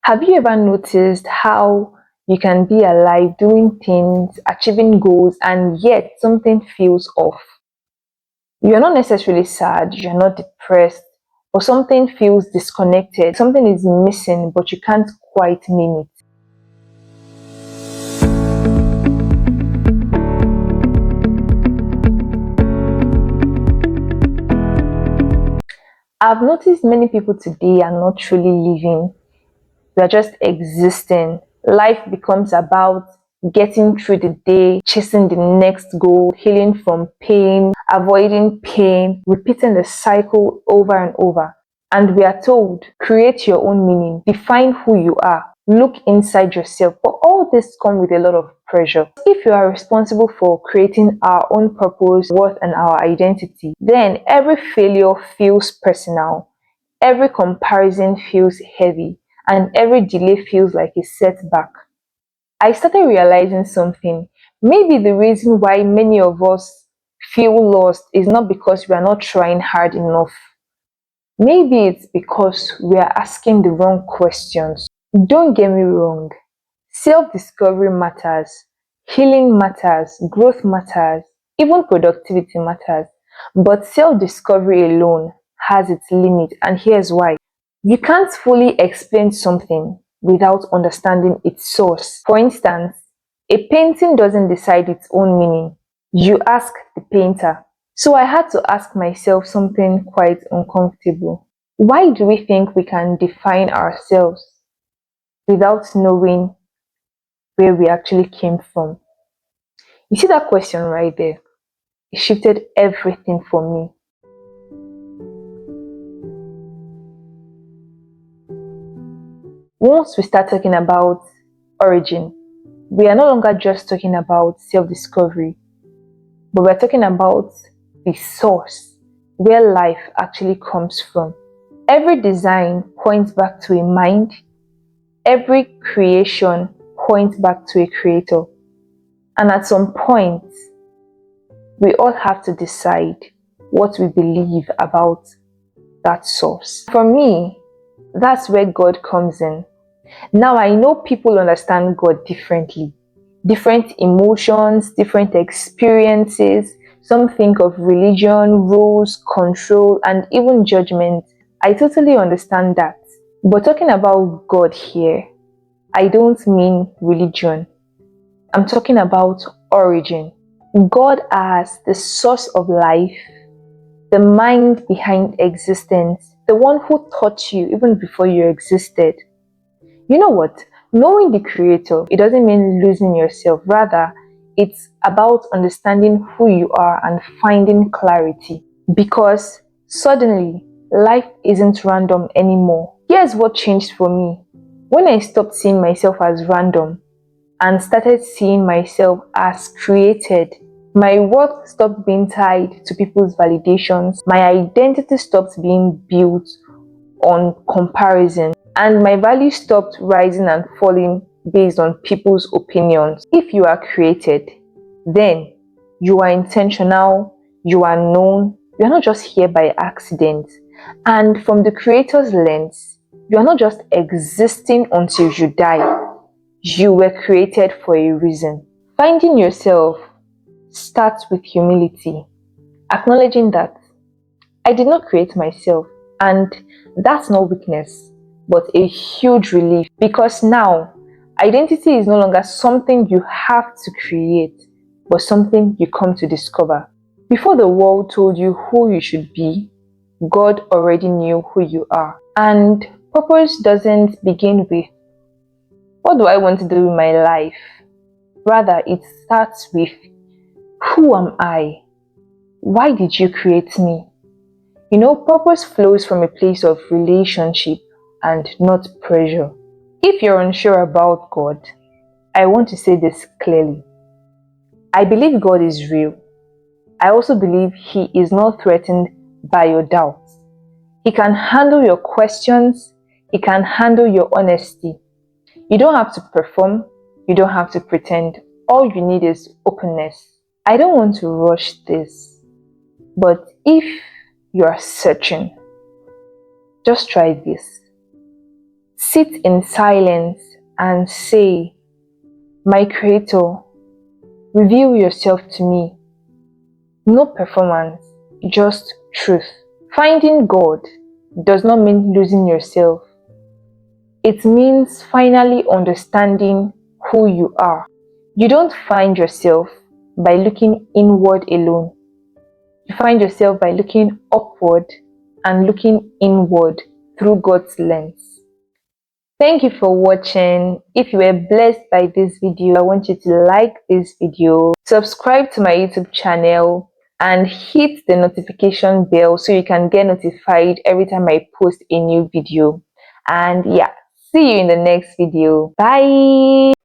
Have you ever noticed how you can be alive, doing things, achieving goals, and yet something feels off? You're not necessarily sad, you're not depressed, but something feels disconnected. Something is missing, but you can't quite name it. I've noticed many people today are not truly living, they're just existing. Life becomes about getting through the day, chasing the next goal, healing from pain, avoiding pain, repeating the cycle over and over. And we are told, create your own meaning, define who you are, look inside yourself. But all this comes with a lot of pressure. If you are responsible for creating our own purpose, worth, and our identity, then every failure feels personal, every comparison feels heavy, and every delay feels like a setback. I started realizing something. Maybe the reason why many of us feel lost is not because we are not trying hard enough. Maybe it's because we are asking the wrong questions. Don't get me wrong, self discovery matters, healing matters, growth matters, even productivity matters. But self discovery alone has its limit, and here's why. You can't fully explain something without understanding its source. For instance, a painting doesn't decide its own meaning. You ask the painter. So I had to ask myself something quite uncomfortable. Why do we think we can define ourselves without knowing where we actually came from? You see that question right there? It shifted everything for me. Once we start talking about origin, we are no longer just talking about self-discovery, but we're talking about the source, where life actually comes from. Every design points back to a mind, every creation points back to a creator. And at some point, we all have to decide what we believe about that source. For me, that's where God comes in. Now I know people understand God differently. Different emotions, different experiences. Some think of religion, rules, control, and even judgment. I totally understand that. But talking about God here, I don't mean religion. I'm talking about origin. God as the source of life, the mind behind existence, the one who taught you even before you existed. You know what? Knowing the creator, it doesn't mean losing yourself. Rather, it's about understanding who you are and finding clarity. Because suddenly, life isn't random anymore. Here's what changed for me. When I stopped seeing myself as random and started seeing myself as created, my worth stopped being tied to people's validations. My identity stopped being built on comparison, and my value stopped rising and falling based on people's opinions. If you are created, then you are intentional, you are known, you are not just here by accident. And from the creator's lens, you are not just existing until you die. You were created for a reason. Finding yourself starts with humility, acknowledging that I did not create myself, and that's not weakness, but a huge relief, because now identity is no longer something you have to create, but something you come to discover. Before the world told you who you should be, God already knew who you are. And purpose doesn't begin with, what do I want to do with my life? Rather, it starts with, who am I? Why did you create me? You know, purpose flows from a place of relationship and not pressure. If you're unsure about God, I want to say this clearly. I believe God is real. I also believe He is not threatened by your doubts. He can handle your questions. He can handle your honesty. You don't have to perform. You don't have to pretend. All you need is openness. I don't want to rush this, but if you are searching, just try this. Sit in silence and say, "My Creator, reveal yourself to me." No performance, just truth. Finding God does not mean losing yourself. It means finally understanding who you are. You don't find yourself by looking inward alone. You find yourself by looking upward and looking inward through God's lens. Thank you for watching. If you were blessed by this video, I want you to like this video, subscribe to my YouTube channel, and hit the notification bell so you can get notified every time I post a new video. And yeah, see you in the next video. Bye.